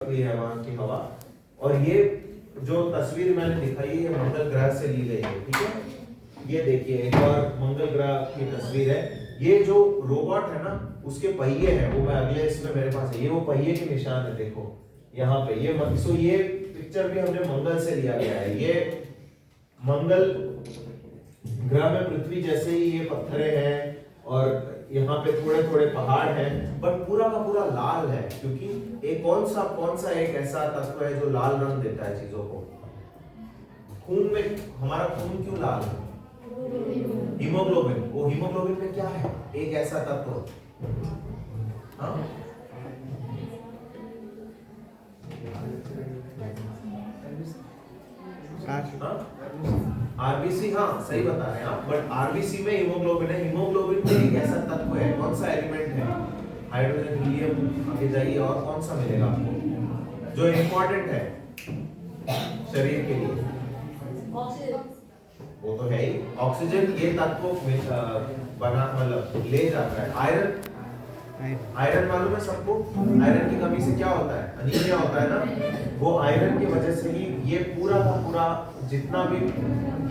है वहां की हवा। और ये जो तस्वीर मैंने दिखाई है ये मंगल ग्रह से ली गई है, ठीक है। ये देखिए एक और मंगल ग्रह की तस्वीर है। ये जो रोबोट है ना उसके पहिए हैं, वो मैं अगले इसमें मेरे पास है, ये वो पहिए के निशान है, देखो यहाँ पे ये ये पिक्चर भी हमने मंगल से लिया गया है। ये मंगल ग्रह में पृथ्वी जैसे ही ये पत्थरे हैं और यहाँ पे थोड़े थोड़े पहाड़ हैं, बट पूरा का पूरा लाल है, क्योंकि एक कौन सा एक ऐसा तत्व है जो लाल रंग देता है चीजों को। खून में हमारा खून क्यों लाल है? हीमोग्लोबिन। वो हीमोग्लोबिन में क्या है? एक ऐसा तत्व, हाँ आरबीसी, हाँ सही बता रहे हैं आप, बट आरबीसी में हीमोग्लोबिन है। हीमोग्लोबिन में एक ऐसा तत्व है, कौन सा एलिमेंट है? हाइड्रोजन, हीलियम, आगे जाइए और कौन सा मिलेगा आपको जो इम्पोर्टेंट है शरीर के लिए? वो तो है ही, ऑक्सीजन ये तत्व बना मतलब ले जाता है। आयरन मालूम है सबको? आयरन की कमी से क्या होता है? अनीमिया होता है ना। वो आयरन की वजह से ही ये पूरा का पूरा जितना भी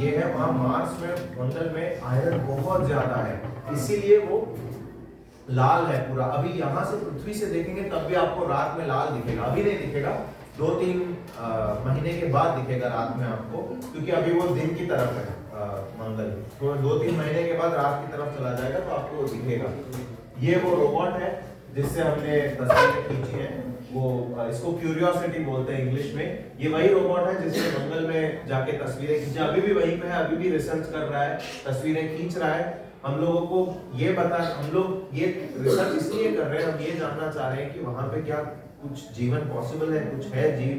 ये है वहां मार्स में, मंगल में आयरन बहुत ज्यादा है, इसीलिए वो लाल है पूरा। अभी यहाँ से पृथ्वी से देखेंगे तब भी आपको रात में लाल दिखेगा, अभी नहीं दिखेगा, 2-3 महीने के बाद दिखेगा रात में आपको, क्योंकि अभी वो दिन की तरफ है मंगल, तो 2-3 महीने के बाद रात की तरफ चला जाएगा तो आपको वो दिखेगा। ये वो रोबोट है जिससे हमने तस्वीरें खींची हैं, वो इसको क्यूरियोसिटी बोलते हैं इंग्लिश में। ये वही रोबोट है जिसने मंगल में जाके तस्वीरें खींची, अभी भी वहीं पे है, अभी भी रिसर्च कर रहा है, तस्वीरें खींच रहा है। हम लोगों को ये हम लोग ये रिसर्च इसलिए कर रहे हैं, हम ये जानना चाह रहे हैं कि वहां पे क्या कुछ जीवन पॉसिबल है, कुछ है जीव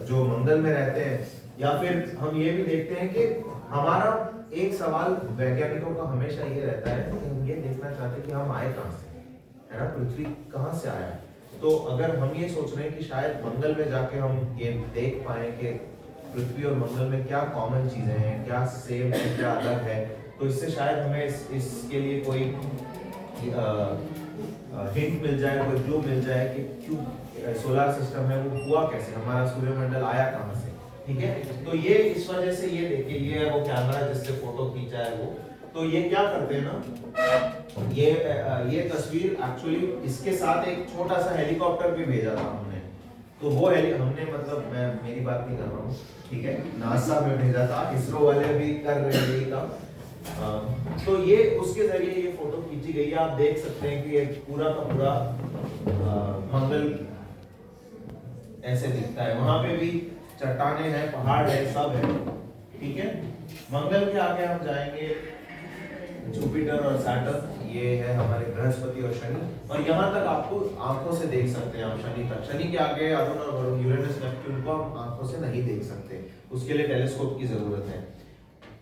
जो मंगल में रहते हैं, या फिर हम ये भी देखते हैं कि हमारा एक सवाल वैज्ञानिकों का हमेशा ये रहता है कि हम ये देखना चाहते हैं कि हम आए कहां से, है ना, पृथ्वी कहां से आया है। तो अगर हम ये सोच रहे हैं कि शायद मंगल में जाके हम ये देख पाए कि पृथ्वी और मंगल में क्या कॉमन चीजें हैं, क्या सेम है, क्या अलग है, तो इससे शायद हमें इसके लिए कोई हिंट मिल जाए, कोई क्लू मिल जाए कि क्यों सोलर सिस्टम है वो हुआ कैसे, हमारा सूर्यमंडल आया कहां से, ठीक है। तो ये इस वजह से ये देखिए, ये है वो कैमरा जिससे फोटो खींचा है वो। तो ये क्या करते हैं ना, ये तस्वीर एक्चुअली इसके साथ एक छोटा सा हेलीकॉप्टर भी भेजा था हमने, तो वो हमने मतलब मैं मेरी बात नहीं कर रहा हूँ, ठीक है, नासा में भेजा था, इसरो वाले भी कर रहे हैं यही काम। तो ये उसके जरिए ये फोटो खींची गई है। आप देख सकते हैं कि ये पूरा का पूरा मंगल ऐसे दिखता है, वहां पे भी चट्टाने हैं, पहाड़ है, सब है, ठीक है। मंगल के आगे हम जाएंगे जुपिटर और सैटर्न, ये है हमारे बृहस्पति और शनि, और यहाँ तक आपको आंखों से देख सकते हैं आप शनि तक। शनि के आगे अरुण और वरुण, यूरेनस, नेपच्यून को हम आंखों से नहीं देख सकते, उसके लिए टेलीस्कोप की जरूरत है।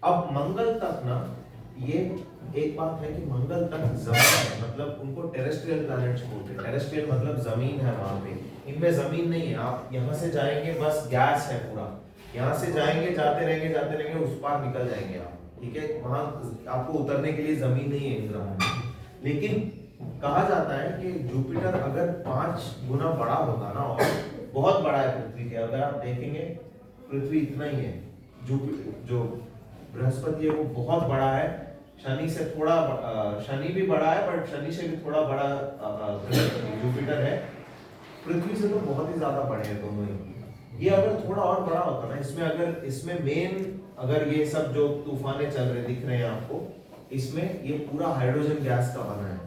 अब मंगल तक ना, ये एक बात है कि मंगल तक जमीन है, मतलब उनको टेरेस्ट्रियल प्लैनेट्स बोलते हैं। टेरेस्ट्रियल मतलब जमीन है वहां पे, इनमें जमीन नहीं है। आप यहाँ से जाएंगे बस गैस है पूरा, यहाँ से जाएंगे जाते रहेंगे उस पार निकल जाएंगे आप, ठीक है। वहां आपको उतरने के लिए जमीन नहीं है इन ग्रहों में। लेकिन कहा जाता है कि जुपिटर अगर 5 गुना बड़ा होता ना, और बहुत बड़ा है पृथ्वी के, अगर आप देखेंगे पृथ्वी इतना ही है, जुपिटर जो बृहस्पति है वो बहुत बड़ा है, शनि से थोड़ा शनि भी बड़ा है, पर शनि से भी थोड़ा बड़ा जुपिटर है, पृथ्वी से तो बहुत ही ज्यादा बड़े हैं दोनों ही। ये अगर थोड़ा और बड़ा होता ना, इसमें अगर इसमें मेन अगर ये सब जो तूफाने चल रहे दिख रहे हैं आपको, इसमें ये पूरा हाइड्रोजन गैस का बना है,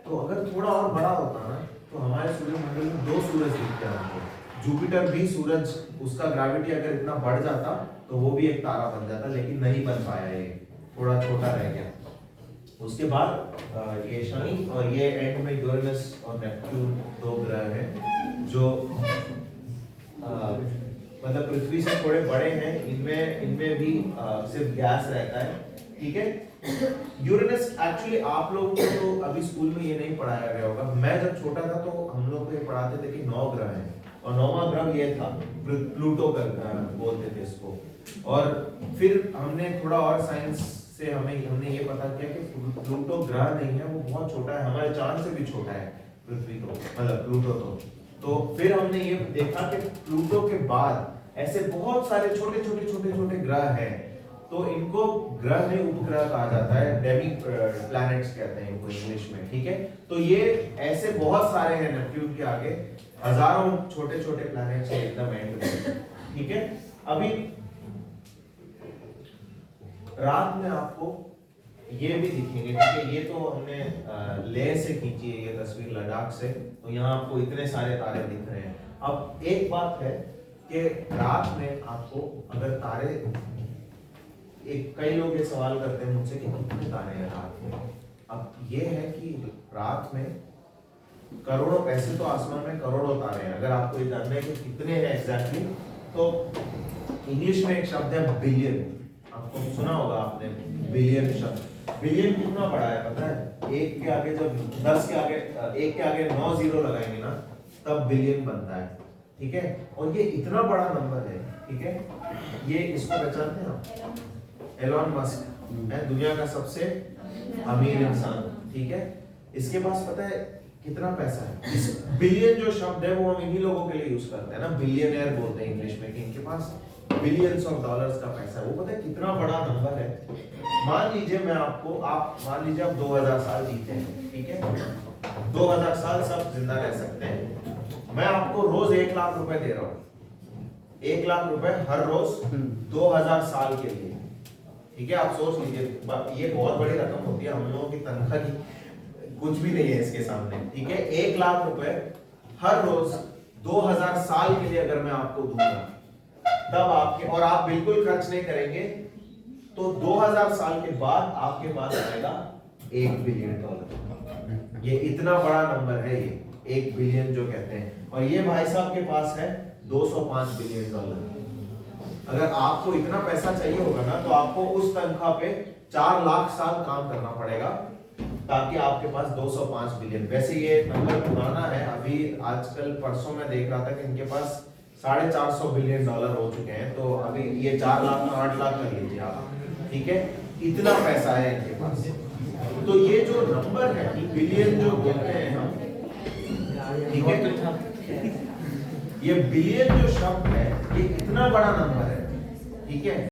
तो अगर थोड़ा और बड़ा होता ना तो हमारे सूर्यमंडल में 2 सूरज दिखते हैं आपको। जुपिटर भी सूरज, उसका ग्रेविटी अगर इतना बढ़ जाता तो वो भी एक तारा बन जाता, लेकिन नहीं बन पाया, ये थोड़ा छोटा रह गया। उसके बाद ये शनि और ये एंड में यूरेनस और नेपच्यून 2 ग्रह हैं जो मतलब पृथ्वी से थोड़े बड़े हैं। इनमें भी सिर्फ गैस रहता है, ठीक है। यूरेनस एक्चुअली आप लोगों को तो अभी स्कूल में ये नहीं पढ़ाया गया होगा, मैं जब छोटा था तो हम लोग को ये पढ़ाते थे कि 9 ग्रह हैं, और 9वां ग्रह ये था, प्लूटो का बोलते थे इसको। और फिर हमने थोड़ा और साइंस से हमने ये पता किया कि प्लूटो ग्रह नहीं है, वो बहुत छोटा है, हमारे चांद से भी छोटा है पृथ्वी तो, मतलब प्लूटो तो। तो फिर हमने ये देखा कि प्लूटो के बाद ऐसे बहुत सारे छोटे छोटे छोटे छोटे ग्रह हैं, तो इनको ग्रह नहीं उपग्रह कहा जाता है, डेमी प्लैनेट्स कहते हैं इनको इंग्लिश में, ठीक है। तो ये ऐसे बहुत सारे हैं, नेपट्यून के आगे हजारों छोटे छोटे प्लैनेट्स हैं एकदम एंड में, ठीक है। अभी रात में आपको ये भी दिखेंगे, ठीक है। ये तो हमने लेह से खींची है ये तस्वीर, लद्दाख से, तो यहाँ आपको इतने सारे तारे दिख रहे हैं। अब एक बात है कि रात में आपको अगर तारे, एक कई लोग ये सवाल करते हैं मुझसे कि कितने तारे हैं रात में। अब ये है कि रात में करोड़ों, ऐसे तो आसमान में करोड़ों तारे हैं, अगर आपको ये जानना है कि कितने हैं एग्जैक्टली, तो इंग्लिश में एक शब्द है बिलियन, आपको सुना होगा आपने बिलियन शब्द। बिलियन कितना बड़ा है पता है? एक के आगे जब 10 के आगे, एक के आगे 9 जीरो लगाएंगे ना, तब बिलियन बनता है, ठीक है। और ये इतना बड़ा नंबर है, ठीक है। ये इसको पहचानते हैं आप? एलोन मस्क है दुनिया का सबसे अमीर इंसान, ठीक है। इसके पास पता है कितना पैसा है? इस बिलियन जो शब्द है वो हम इन्हीं लोगों के लिए यूज करते हैं ना, बिलियनर बोलते हैं इंग्लिश में, कि इनके पास बिलियंस ऑफ डॉलर्स का पैसा है। वो पता है कितना बड़ा नंबर है? मान लीजिए मैं आपको, आप मान लीजिए आप 2000 साल जीते हैं, ठीक है। 2000 साल सब जिंदा रह सकते हैं। मैं आपको रोज 1 लाख रुपए दे रहा हूँ, 1 लाख रुपए हर रोज 2000 साल के लिए, ठीक है। आप सोच लीजिए, ये बहुत बड़ी रकम होती है, हम लोगों की तनख्वाह की कुछ भी नहीं है इसके सामने, ठीक है। 1 लाख रुपए हर रोज 2000 साल के लिए अगर मैं आपको दूंगा, तब आपके, और आप बिल्कुल खर्च नहीं करेंगे, तो 2000 साल के बाद आपके पास आएगा 1 बिलियन डॉलर। ये इतना बड़ा नंबर है ये 1 बिलियन जो कहते हैं। और ये भाई साहब के पास है 205 बिलियन डॉलर। अगर आपको इतना पैसा चाहिए होगा ना, तो आपको उस तनख्वाह पे 4 लाख साल काम करना पड़ेगा, ताकि आपके पास 205 बिलियन। वैसे ये नंबर पुराना है, अभी आजकल परसों मैं देख रहा था कि इनके पास 450 बिलियन डॉलर हो चुके हैं। तो अभी ये 4 लाख का 8 लाख कर लीजिए आप, ठीक है। इतना पैसा है इनके पास। तो ये जो नंबर है बिलियन जो बोलते हैं हम, ठीक है, ये बिलियन जो शब्द है ये इतना बड़ा नंबर है, ठीक है।